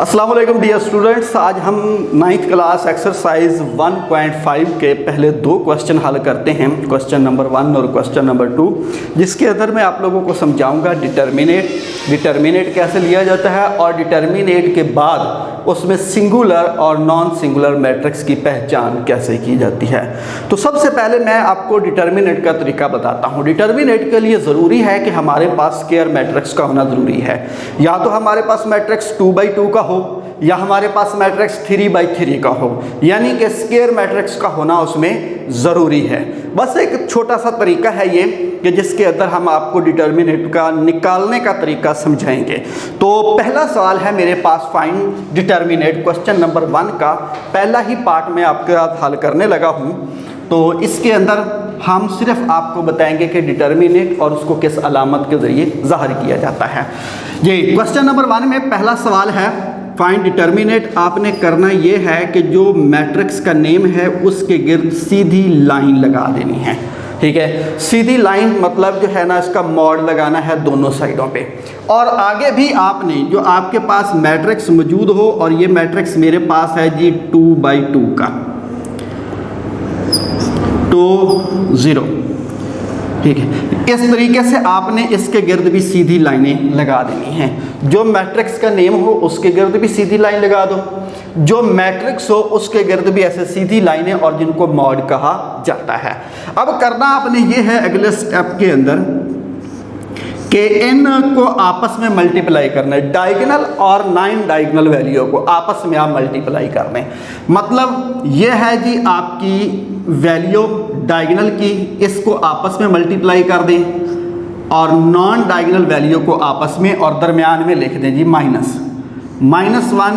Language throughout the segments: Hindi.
अस्सलाम वालेकुम डियर स्टूडेंट्स, आज हम 9th क्लास एक्सरसाइज 1.5 के पहले दो क्वेश्चन हल करते हैं, क्वेश्चन नंबर 1 और क्वेश्चन नंबर 2, जिसके अंदर मैं आप लोगों को समझाऊंगा डिटर्मिनेट कैसे लिया जाता है और डिटर्मिनेट के बाद उसमें सिंगुलर और नॉन सिंगुलर मैट्रिक्स की पहचान कैसे की जाती है। तो सबसे पहले मैं आपको डिटर्मिनेट का तरीका बताता हूँ। डिटर्मिनेट के लिए ज़रूरी है कि हमारे पास स्क्वायर मैट्रिक्स का होना ज़रूरी है। या तो हमारे पास मैट्रिक्स 2×2 का हो या हमारे पास मैट्रिक्स 3×3 का हो, यानी कि स्क्वायर मैट्रिक्स का होना उसमें ज़रूरी है। बस एक छोटा सा तरीका है ये कि जिसके अंदर हम आपको डिटर्मिनेट का निकालने का तरीका समझाएंगे। तो पहला सवाल है मेरे पास, फाइंड डिटर्मिनेट। क्वेश्चन नंबर 1 का पहला ही पार्ट मैं आपके साथ हल करने लगा हूँ। तो इसके अंदर हम सिर्फ आपको बताएंगे कि डिटर्मिनेट और उसको किस अलामत के ज़रिए ज़ाहिर किया जाता है। ये क्वेश्चन नंबर 1 में पहला सवाल है, फाइंड डिटर्मिनेट। आपने करना ये है कि जो मैट्रिक्स का नेम है उसके गिर्द सीधी लाइन लगा देनी है। ठीक है, सीधी लाइन मतलब जो है ना, इसका मॉड लगाना है दोनों साइडों पे। और आगे भी आपने जो आपके पास मैट्रिक्स मौजूद हो, और ये मैट्रिक्स मेरे पास है जी 2×2 का 2×0। ठीक है, इस तरीके से आपने इसके गिर्द भी सीधी लाइनें लगा देनी हैं। जो मैट्रिक्स का नेम हो उसके गिर्द भी सीधी लाइन लगा दो, जो मैट्रिक्स हो उसके गिर्द भी ऐसे सीधी लाइनें, और जिनको मॉड कहा जाता है। अब करना आपने ये है अगले स्टेप के अंदर कि इन को आपस में मल्टीप्लाई करना है। डायगोनल और नॉन डायगोनल वैल्यू को आपस में आप मल्टीप्लाई कर लें। मतलब ये है जी आपकी वैल्यू डायगोनल की, इसको आपस में मल्टीप्लाई कर दें, और नॉन डायगोनल वैल्यू को आपस में, और दरमियान में लिख दें जी -1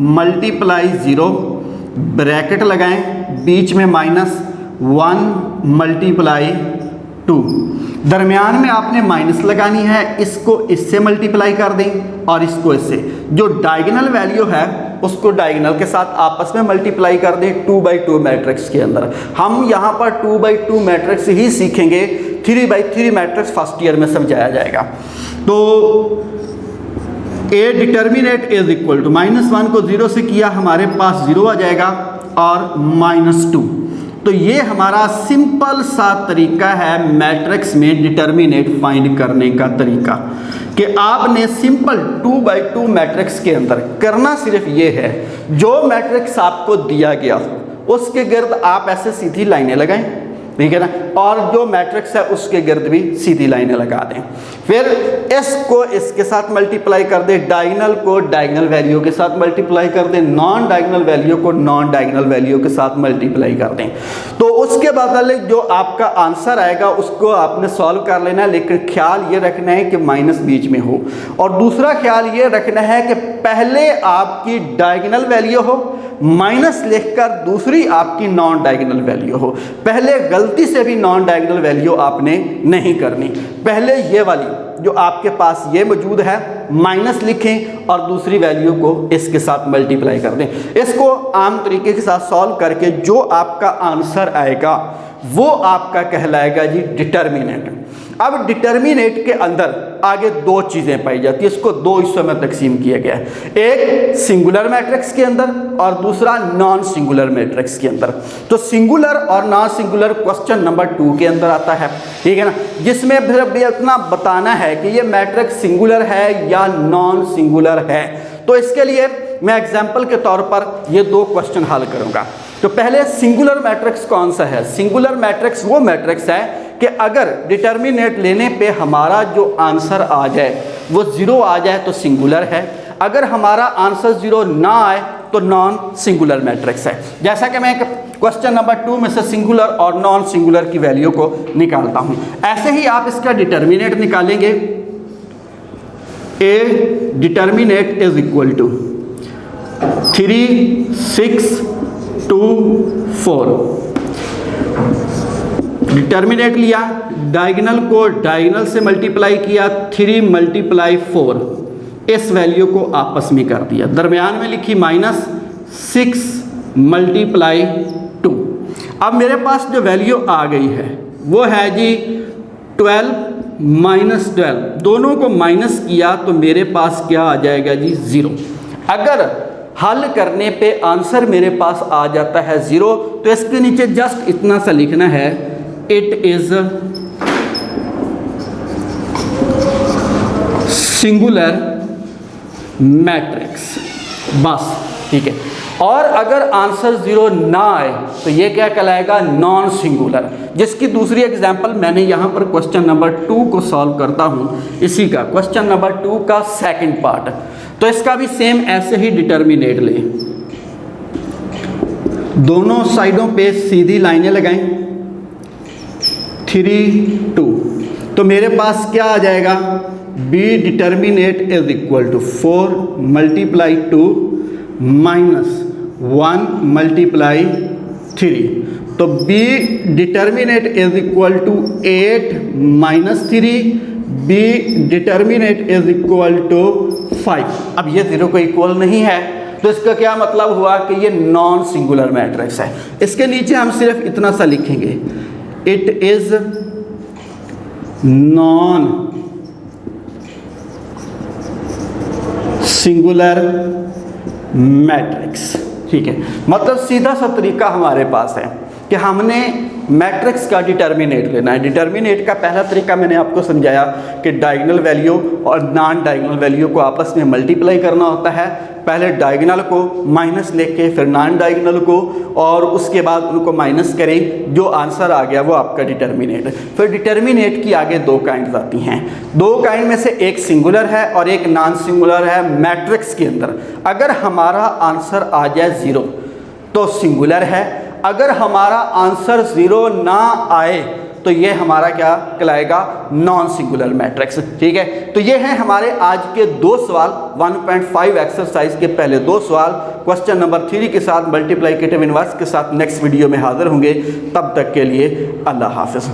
मल्टीप्लाई 0 ब्रैकेट लगाएं, बीच में -1 मल्टीप्लाई 2, दरमियान में आपने माइनस लगानी है। इसको इससे मल्टीप्लाई कर दें और इसको इससे। जो डायगोनल वैल्यू है उसको डायगोनल के साथ आपस में मल्टीप्लाई कर दें 2×2 मैट्रिक्स के अंदर। हम यहाँ पर 2×2 मैट्रिक्स ही सीखेंगे, 3×3 मैट्रिक्स फर्स्ट ईयर में समझाया जाएगा। तो ए डिटर्मिनेट इज इक्वल टू -1 को 0 से किया, हमारे पास 0 आ जाएगा, और -2। तो ये हमारा सिंपल सा तरीका है मैट्रिक्स में डिटर्मिनेट फाइंड करने का तरीका, कि आपने सिंपल 2×2 मैट्रिक्स के अंदर करना सिर्फ ये है, जो मैट्रिक्स आपको दिया गया उसके गिर्द आप ऐसे सीधी लाइनें लगाएं, ठीक है ना, और जो मैट्रिक्स है उसके गिर्द भी सीधी लाइनें लगा दें। फिर इसको इसके साथ मल्टीप्लाई कर दें, डायगोनल को डायगोनल वैल्यू के साथ मल्टीप्लाई कर दें, नॉन डायगोनल वैल्यू को नॉन डायगोनल वैल्यू के साथ मल्टीप्लाई कर दें। तो उसके बाद जो आपका आंसर आएगा उसको आपने सॉल्व कर लेना है, लेकिन ख्याल ये रखना है कि माइनस बीच में हो। और दूसरा ख्याल ये रखना है कि पहले आपकी डायगोनल वैल्यू हो, माइनस लिखकर दूसरी आपकी नॉन डायगोनल वैल्यू हो। पहले गलती से भी नॉन डायगोनल वैल्यू आपने नहीं करनी। पहले ये वाली जो आपके पास ये मौजूद है माइनस लिखें और दूसरी वैल्यू को इसके साथ मल्टीप्लाई कर दें। इसको आम तरीके के साथ सॉल्व करके जो आपका आंसर आएगा वो आपका कहलाएगा जी डिटर्मिनेट। अब डिटर्मिनेट के अंदर आगे दो चीज़ें पाई जाती है, इसको दो हिस्सों में तकसीम किया गया है, एक सिंगुलर मैट्रिक्स के अंदर और दूसरा नॉन सिंगुलर मैट्रिक्स के अंदर। तो सिंगुलर और नॉन सिंगुलर क्वेश्चन नंबर 2 के अंदर आता है, ठीक है ना, जिसमें फिर भी इतना बताना है कि ये मैट्रिक्स सिंगुलर है या नॉन सिंगुलर है। तो इसके लिए मैं एग्जाम्पल के तौर पर ये दो क्वेश्चन हल करूँगा। तो पहले सिंगुलर मैट्रिक्स कौन सा है? सिंगुलर मैट्रिक्स वो मैट्रिक्स है कि अगर डिटर्मिनेट लेने पे हमारा जो आंसर आ जाए वो 0 आ जाए तो सिंगुलर है, अगर हमारा आंसर 0 ना आए तो नॉन सिंगुलर मैट्रिक्स है। जैसा कि मैं क्वेश्चन नंबर 2 में से सिंगुलर और नॉन सिंगुलर की वैल्यू को निकालता हूँ, ऐसे ही आप इसका डिटर्मिनेट निकालेंगे। A determinant is equal to 3, 6, 2, 4। Determinant लिया, डायगोनल को डायगोनल से मल्टीप्लाई किया, 3 × 4, इस वैल्यू को आपस में कर दिया, दरमियान में लिखी -6 × 2। अब मेरे पास जो वैल्यू आ गई है वो है जी 12 -12, दोनों को माइनस किया तो मेरे पास क्या आ जाएगा जी 0। अगर हल करने पे आंसर मेरे पास आ जाता है 0 तो इसके नीचे जस्ट इतना सा लिखना है, इट इज सिंगुलर मैट्रिक्स, बस, ठीक है। और अगर आंसर 0 ना आए तो ये क्या कहलाएगा, नॉन सिंगुलर। जिसकी दूसरी एग्जांपल मैंने यहाँ पर क्वेश्चन नंबर 2 को सॉल्व करता हूँ, इसी का क्वेश्चन नंबर 2 का सेकंड पार्ट। तो इसका भी सेम ऐसे ही डिटर्मिनेट लें, दोनों साइडों पे सीधी लाइनें लगाएं, 3 2, तो मेरे पास क्या आ जाएगा, B determinant is equal to 4 multiply 2 minus 1 multiply 3, तो B determinant is equal to 8 minus 3, B determinant is equal to 5। अब ये 0 को इक्वल नहीं है तो इसका क्या मतलब हुआ कि ये नॉन सिंगुलर मैट्रिक्स है। इसके नीचे हम सिर्फ इतना सा लिखेंगे, it is non singular matrix, ठीक है। मतलब सीधा सा तरीका हमारे पास है कि हमने मैट्रिक्स का डिटर्मिनेट लेना है। डिटर्मिनेट का पहला तरीका मैंने आपको समझाया कि डायगोनल वैल्यू और नॉन डायगोनल वैल्यू को आपस में मल्टीप्लाई करना होता है। पहले डायगोनल को माइनस लेके फिर नॉन डायगोनल को, और उसके बाद उनको माइनस करें, जो आंसर आ गया वो आपका डिटर्मिनेट। फिर डिटर्मिनेट की आगे 2 काइंड आती हैं, 2 काइंड में से एक सिंगुलर है और एक नॉन सिंगुलर है। मैट्रिक्स के अंदर अगर हमारा आंसर आ जाए 0 तो सिंगुलर है, अगर हमारा आंसर 0 ना आए तो ये हमारा क्या कहलाएगा, नॉन सिंगुलर मैट्रिक्स, ठीक है। तो ये हैं हमारे आज के 2 सवाल, 1.5 एक्सरसाइज के पहले 2 सवाल। क्वेश्चन नंबर 3 के साथ मल्टीप्लिकेटिव इनवर्स के साथ नेक्स्ट वीडियो में हाजिर होंगे। तब तक के लिए अल्लाह हाफिज़।